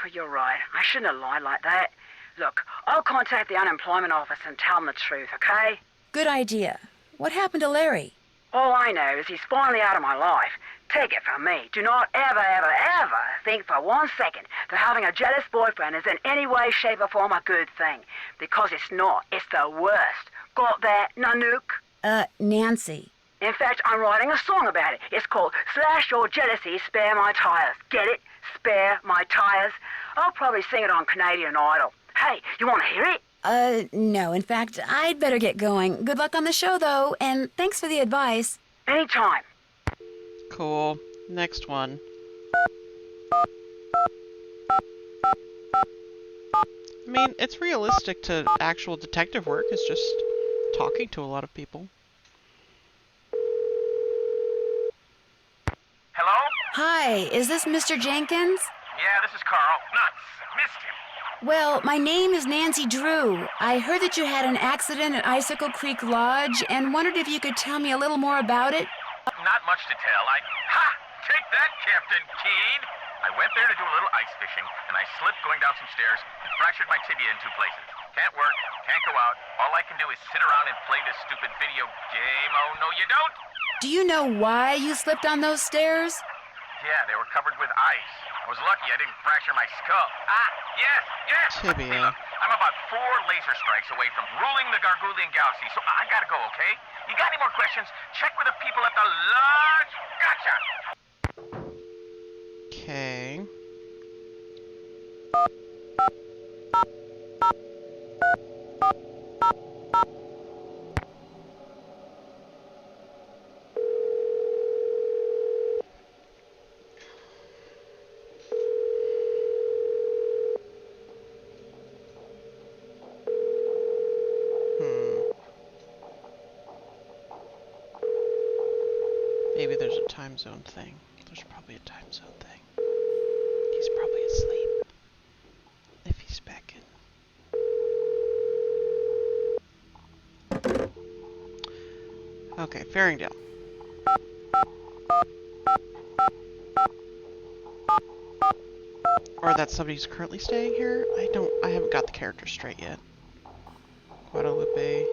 But you're right, I shouldn't have lied like that. Look, I'll contact the unemployment office and tell them the truth, okay? Good idea. What happened to Larry? All I know is he's finally out of my life. Take it from me. Do not ever, ever, ever think for 1 second that having a jealous boyfriend is in any way, shape, or form a good thing. Because it's not. It's the worst. Got that, Nanook? Nancy. In fact, I'm writing a song about it. It's called Slash Your Jealousy, Spare My Tires. Get it? Spare My Tires. I'll probably sing it on Canadian Idol. Hey, you want to hear it? No. In fact, I'd better get going. Good luck on the show, though, and thanks for the advice. Anytime. Cool. Next one. I mean, it's realistic to actual detective work. It's just talking to a lot of people. Hello? Hi, is this Mr. Jenkins? Yeah, this is Carl. Nuts. Missed him. Well, my name is Nancy Drew. I heard that you had an accident at Icicle Creek Lodge and wondered if you could tell me a little more about it. Not much to tell. Ha! Take that, Captain Keen! I went there to do a little ice fishing, and I slipped going down some stairs and fractured my tibia in 2 places. Can't work, can't go out. All I can do is sit around and play this stupid video game. Oh, no, you don't? Do you know why you slipped on those stairs? Yeah, they were covered with ice. I was lucky I didn't fracture my skull. Yes! Tibia. Hey, look, I'm about 4 laser strikes away from ruling the Gargoulian galaxy, so I gotta go, okay? You got any more questions? Check with the people at the lodge. Gotcha! Okay. time zone thing. There's probably a time zone thing. He's probably asleep. If he's back in. Okay, Faringdale. Or that somebody's currently staying here? I haven't got the character straight yet. Guadalupe.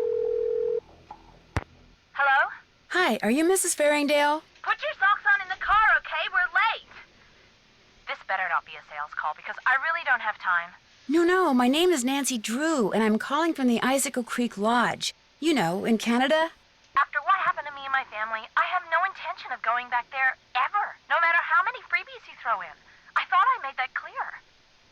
Hello? Hi, are you Mrs. Faringdale? Put your socks on in the car, okay? We're late. This better not be a sales call because I really don't have time. No, my name is Nancy Drew, and I'm calling from the Icicle Creek Lodge. You know, in Canada. After what happened to me and my family, I have no intention of going back there ever, no matter how many freebies you throw in. I thought I made that clear.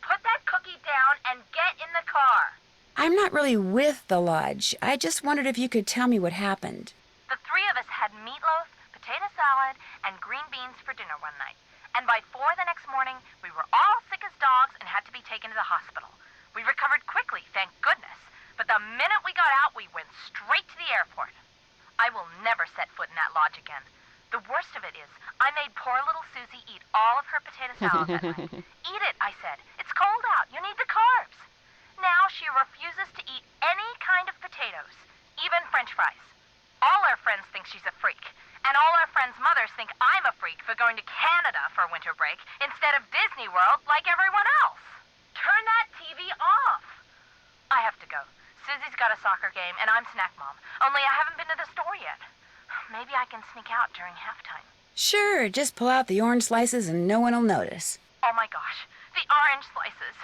Put that cookie down and get in the car. I'm not really with the lodge. I just wondered if you could tell me what happened. The three of us had meatloaf, potato salad, and green beans for dinner one night. And by 4 the next morning, we were all sick as dogs and had to be taken to the hospital. We recovered quickly, thank goodness. But the minute we got out, we went straight to the airport. I will never set foot in that lodge again. The worst of it is, I made poor little Susie eat all of her potato salad that night. Eat it, I said. It's cold out. You need the carbs. Now she refuses to eat any kind of potatoes, even French fries. All our friends think she's a freak. And all our friends' mothers think I'm a freak for going to Canada for winter break instead of Disney World like everyone else. Turn that TV off. I have to go. Susie's got a soccer game and I'm snack mom. Only I haven't been to the store yet. Maybe I can sneak out during halftime. Sure, just pull out the orange slices and no one will notice. Oh my gosh, the orange slices.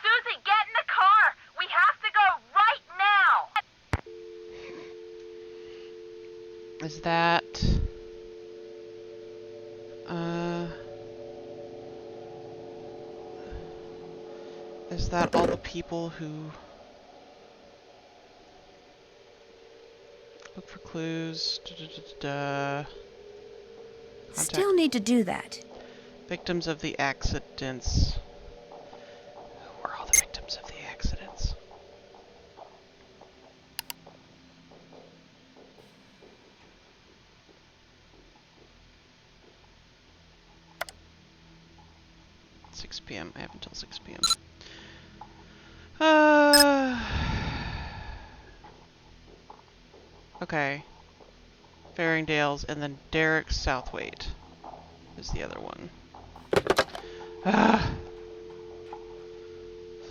Susie, get in the car. We have to go right now. Is that... Is that all the people who... Look for clues... Contact Still need to do that. victims of the accidents. Who are all the victims of the accidents? (6 p.m.) I have until 6 p.m. Okay. Faringdale's, and then Derek Southwaite is the other one.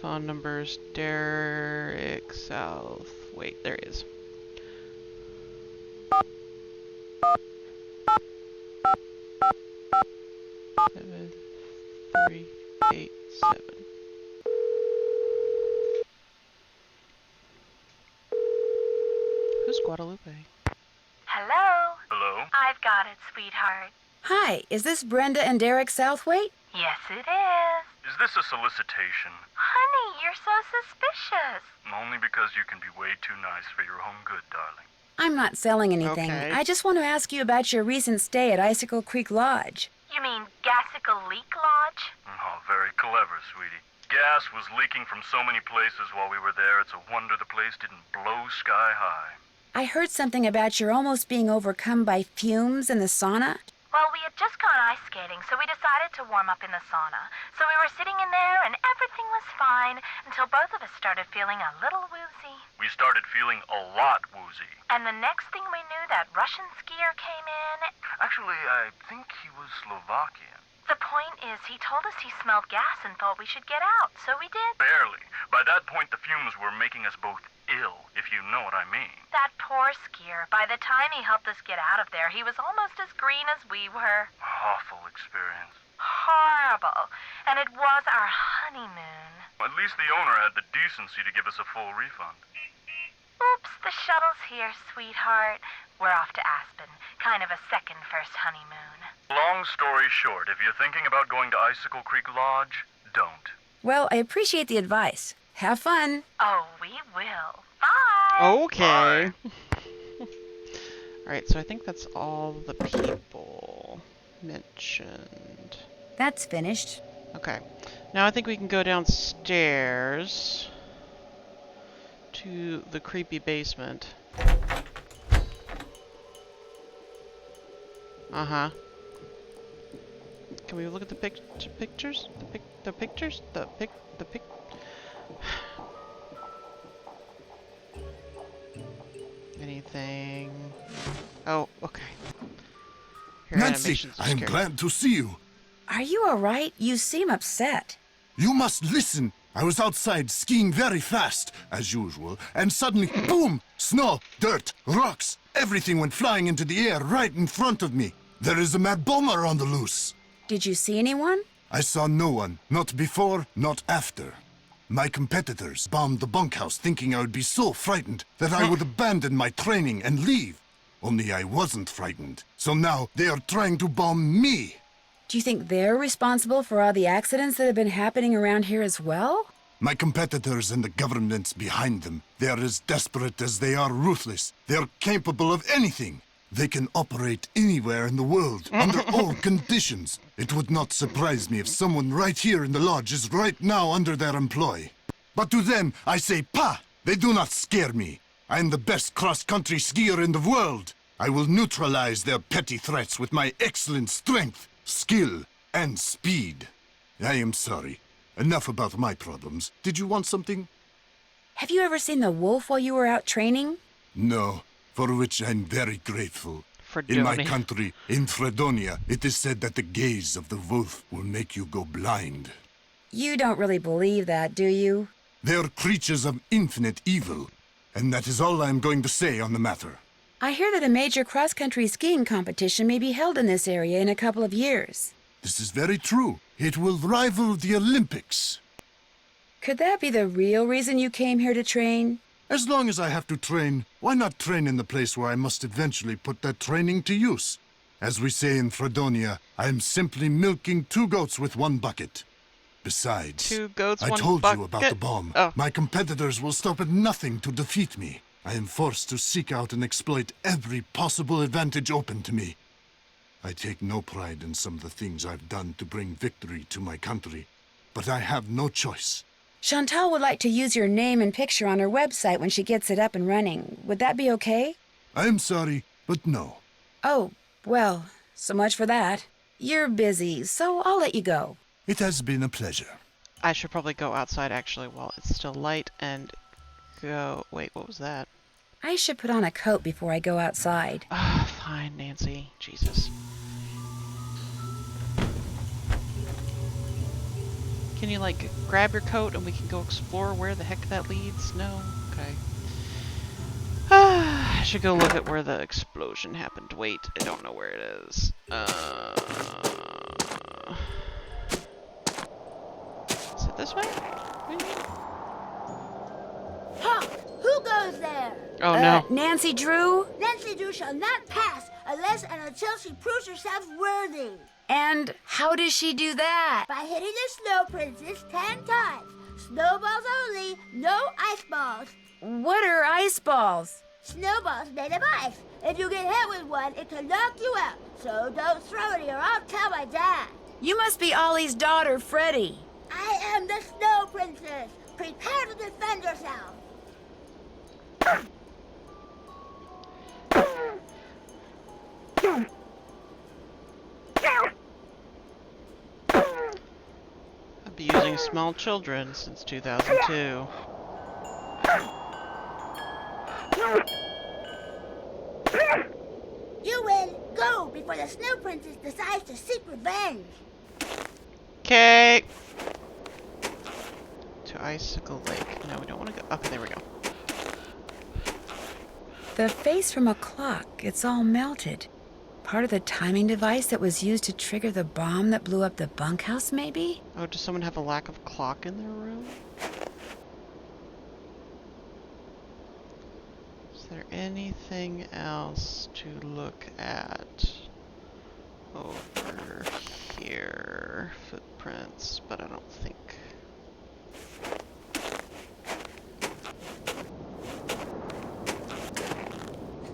Phone numbers, Derek Southwaite. There he is. Seven, 3, 8, 7. Who's Guadalupe? Hello? Hello? I've got it, sweetheart. Hi, is this Brenda and Derek Southwaite? Yes, it is. Is this a solicitation? Honey, you're so suspicious. Only because you can be way too nice for your own good, darling. I'm not selling anything. Okay. I just want to ask you about your recent stay at Icicle Creek Lodge. You mean Gassicle Leak Lodge? Oh, very clever, sweetie. Gas was leaking from so many places while we were there, it's a wonder the place didn't blow sky high. I heard something about your almost being overcome by fumes in the sauna. Well, we had just gone ice skating, so we decided to warm up in the sauna. So we were sitting in there, and everything was fine until both of us started feeling a little woozy. We started feeling a lot woozy. And the next thing we knew, that Russian skier came in. Actually, I think he was Slovakian. The point is, he told us he smelled gas and thought we should get out, so we did. Barely. By that point, the fumes were making us both ill, if you know what I mean. That poor skier. By the time he helped us get out of there, he was almost as green as we were. Awful experience. Horrible. And it was our honeymoon. At least the owner had the decency to give us a full refund. Oops, the shuttle's here, sweetheart. We're off to Aspen. Kind of a second first honeymoon. Long story short, if you're thinking about going to Icicle Creek Lodge, don't. Well, I appreciate the advice. Have fun. Oh, we will. Bye! Okay. Alright, so I think that's all the people mentioned. That's finished. Okay. Now I think we can go downstairs to the creepy basement. Uh-huh. Can we look at the pictures? The pictures? The pic. Anything? Oh, okay. Your Nancy, animations are I am scary. glad to see you. Are you all right? You seem upset. You must listen. I was outside skiing very fast, as usual, and suddenly, boom! Snow, dirt, rocks, everything went flying into the air right in front of me. There is a mad bomber on the loose. Did you see anyone? I saw no one, not before, not after. My competitors bombed the bunkhouse thinking I would be so frightened that I would abandon my training and leave. Only I wasn't frightened, so now they are trying to bomb me. Do you think they're responsible for all the accidents that have been happening around here as well? My competitors and the governments behind them, they are as desperate as they are ruthless. They are capable of anything. They can operate anywhere in the world, under all conditions. It would not surprise me if someone right here in the lodge is right now under their employ. But to them, I say, "Pa!" They do not scare me. I am the best cross-country skier in the world. I will neutralize their petty threats with my excellent strength, skill, and speed. I am sorry. Enough about my problems. Did you want something? Have you ever seen the wolf while you were out training? No, for which I'm very grateful. In my Fredonia. country, in Fredonia, it is said that the gaze of the wolf will make you go blind. You don't really believe that, do you? They are creatures of infinite evil, and that is all I am going to say on the matter. I hear that a major cross-country skiing competition may be held in this area in a couple of years. This is very true. It will rival the Olympics. Could that be the real reason you came here to train? As long as I have to train, why not train in the place where I must eventually put that training to use? As we say in Fredonia, I am simply milking 2 goats with 1 bucket. Besides, 2 goats, I 1 told bucket. you about the bomb. Oh. My competitors will stop at nothing to defeat me. I am forced to seek out and exploit every possible advantage open to me. I take no pride in some of the things I've done to bring victory to my country, but I have no choice. Chantal would like to use your name and picture on her website when she gets it up and running. Would that be okay? I am sorry, but no. Oh, well, so much for that. You're busy, so I'll let you go. It has been a pleasure. I should probably go outside actually while it's still light and go. Wait, what was that? I should put on a coat before I go outside. Ah, fine, Nancy. Jesus. Can you, like, grab your coat and we can go explore where the heck that leads? No? Okay. I should go look at where the explosion happened. Wait, I don't know where it is. Is it this way? Maybe? Halt! Who goes there? Oh, no. Nancy Drew? Nancy Drew shall not pass unless and until she proves herself worthy. And how does she do that? By hitting the Snow Princess 10 times. Snowballs only, no ice balls. What are ice balls? Snowballs made of ice. If you get hit with one, it can knock you out. So don't throw it or I'll tell my dad. You must be Ollie's daughter, Freddie. I am the Snow Princess. Prepare to defend yourself. Abusing small children since 2002. You win. Go before the Snow Princess decides to seek revenge. Okay. To Icicle Lake. No, we don't want to go. Okay, there we go. The face from a clock, it's all melted. Part of the timing device that was used to trigger the bomb that blew up the bunkhouse, maybe? Oh, does someone have a lack of clock in their room? Is there anything else to look at over here? Footprints, but I don't think.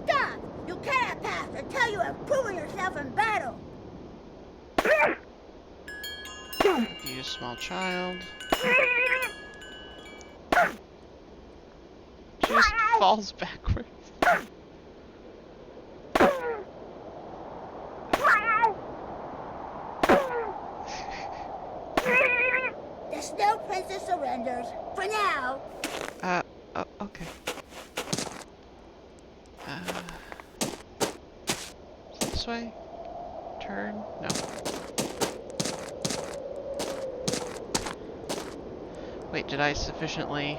Stop! You cannot pass until you have proven yourself in battle. Abuse small child. Just falls backwards. Mesa surrenders. For now. Oh, okay. This way? Turn? No. Wait, did I sufficiently...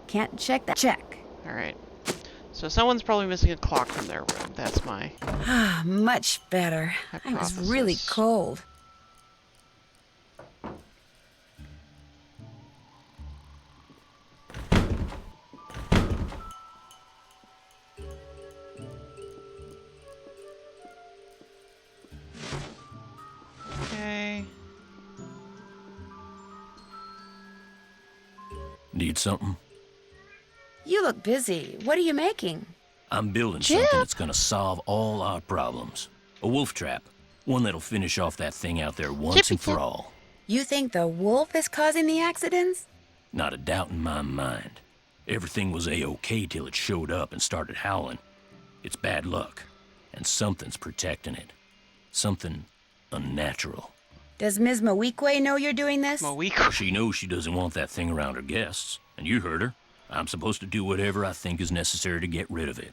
Can't check that. Check. Alright. So someone's probably missing a clock from their room. That's my... Ah, much better. I was really hypothesis. cold. Okay. Need something? You look busy. What are you making? I'm building Chip? something that's gonna solve all our problems. A wolf trap. One that'll finish off that thing out there once and for all. You think the wolf is causing the accidents? Not a doubt in my mind. Everything was A-OK till it showed up and started howling. It's bad luck. And something's protecting it. Something unnatural. Does Ms. Moikwe know you're doing this? Moiko. She knows she doesn't want that thing around her guests. And you heard her. I'm supposed to do whatever I think is necessary to get rid of it.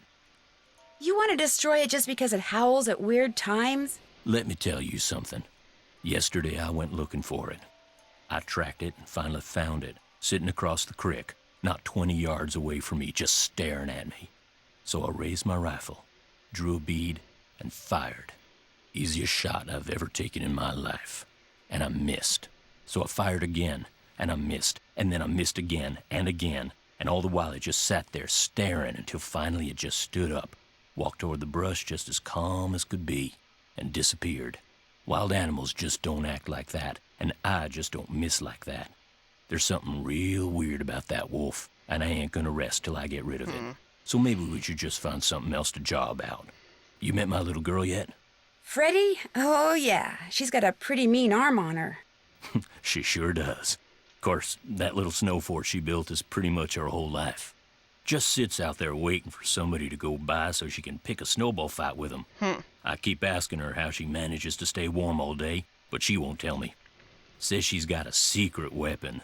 You want to destroy it just because it howls at weird times? Let me tell you something. Yesterday I went looking for it. I tracked it and finally found it, sitting across the creek, not 20 yards away from me, just staring at me. So I raised my rifle, drew a bead, and fired. Easiest shot I've ever taken in my life. And I missed. So I fired again, and I missed, and then I missed again, and all the while it just sat there staring until finally it just stood up, walked toward the brush just as calm as could be, and disappeared. Wild animals just don't act like that, and I just don't miss like that. There's something real weird about that wolf, and I ain't gonna rest till I get rid of it. So maybe we should just find something else to job out. You met my little girl yet? Freddie? Oh, yeah. She's got a pretty mean arm on her. She sure does. Of course, that little snow fort she built is pretty much her whole life. Just sits out there waiting for somebody to go by so she can pick a snowball fight with them. I keep asking her how she manages to stay warm all day, but she won't tell me. Says she's got a secret weapon.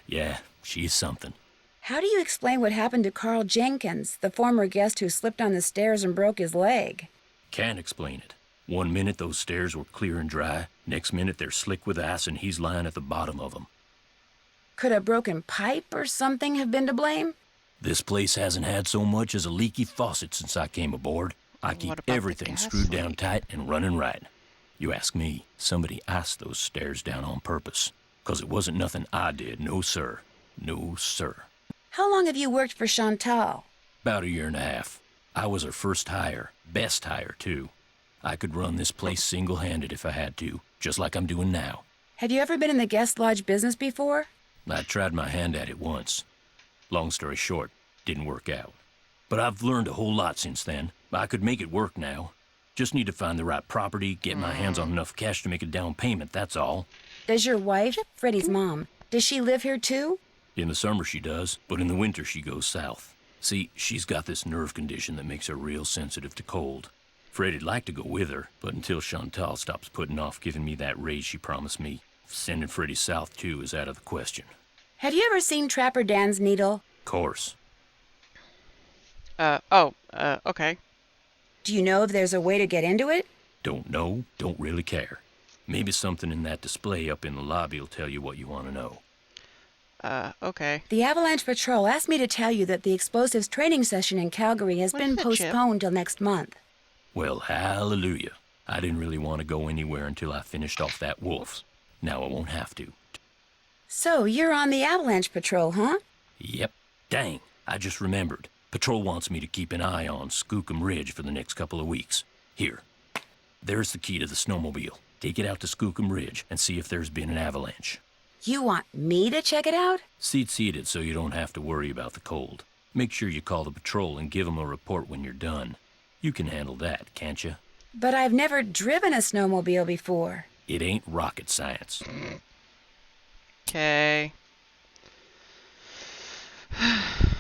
Yeah, she's something. How do you explain what happened to Carl Jenkins, the former guest who slipped on the stairs and broke his leg? Can't explain it. One minute those stairs were clear and dry, next minute they're slick with ice and he's lying at the bottom of them. Could a broken pipe or something have been to blame? This place hasn't had so much as a leaky faucet since I came aboard. I keep What about the everything gas screwed down leak? tight and running right. You ask me, somebody iced those stairs down on purpose. 'Cause it wasn't nothing I did, no sir. No sir. How long have you worked for Chantal? About a year and a half. I was her first hire, best hire too. I could run this place single-handed if I had to, just like I'm doing now. Have you ever been in the guest lodge business before? I tried my hand at it once. Long story short, didn't work out. But I've learned a whole lot since then. I could make it work now. Just need to find the right property, get my hands on enough cash to make a down payment, that's all. Does your wife, Freddie's mom, does she live here too? In the summer she does, but in the winter she goes south. See, she's got this nerve condition that makes her real sensitive to cold. Freddie'd like to go with her, but until Chantal stops putting off giving me that raise she promised me, sending Freddie south too is out of the question. Have you ever seen Trapper Dan's needle? Course. Okay. Do you know if there's a way to get into it? Don't know, don't really care. Maybe something in that display up in the lobby will tell you what you want to know. Okay. The Avalanche Patrol asked me to tell you that the explosives training session in Calgary has What been is it, Chip? postponed till next month. Well, hallelujah. I didn't really want to go anywhere until I finished off that wolf. Now I won't have to. So, you're on the Avalanche Patrol, huh? Yep. Dang, I just remembered. Patrol wants me to keep an eye on Skookum Ridge for the next couple of weeks. Here. There's the key to the snowmobile. Take it out to Skookum Ridge and see if there's been an avalanche. You want me to check it out? Seat it so you don't have to worry about the cold. Make sure you call the patrol and give them a report when you're done. You can handle that, can't you? But I've never driven a snowmobile before. It ain't rocket science. Okay.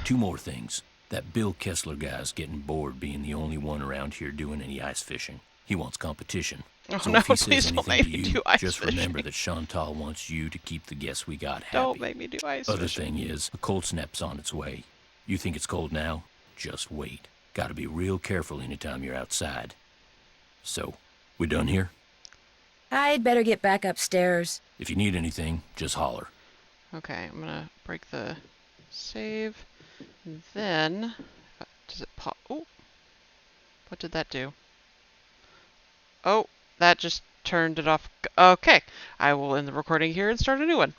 Two more things. That Bill Kessler guy's getting bored being the only one around here doing any ice fishing. He wants competition. Oh So no, if he says please don't anything make to me you, do ice just fishing. remember that Chantal wants you to keep the guests we got happy. Don't make me do ice Other fishing. thing is, a cold snap's on its way. You think it's cold now? Just wait. Gotta be real careful anytime you're outside. So, we done here? I'd better get back upstairs. If you need anything, just holler. Okay, I'm gonna break the save. And then, does it pop? Oh, what did that do? Oh, that just turned it off. Okay, I will end the recording here and start a new one.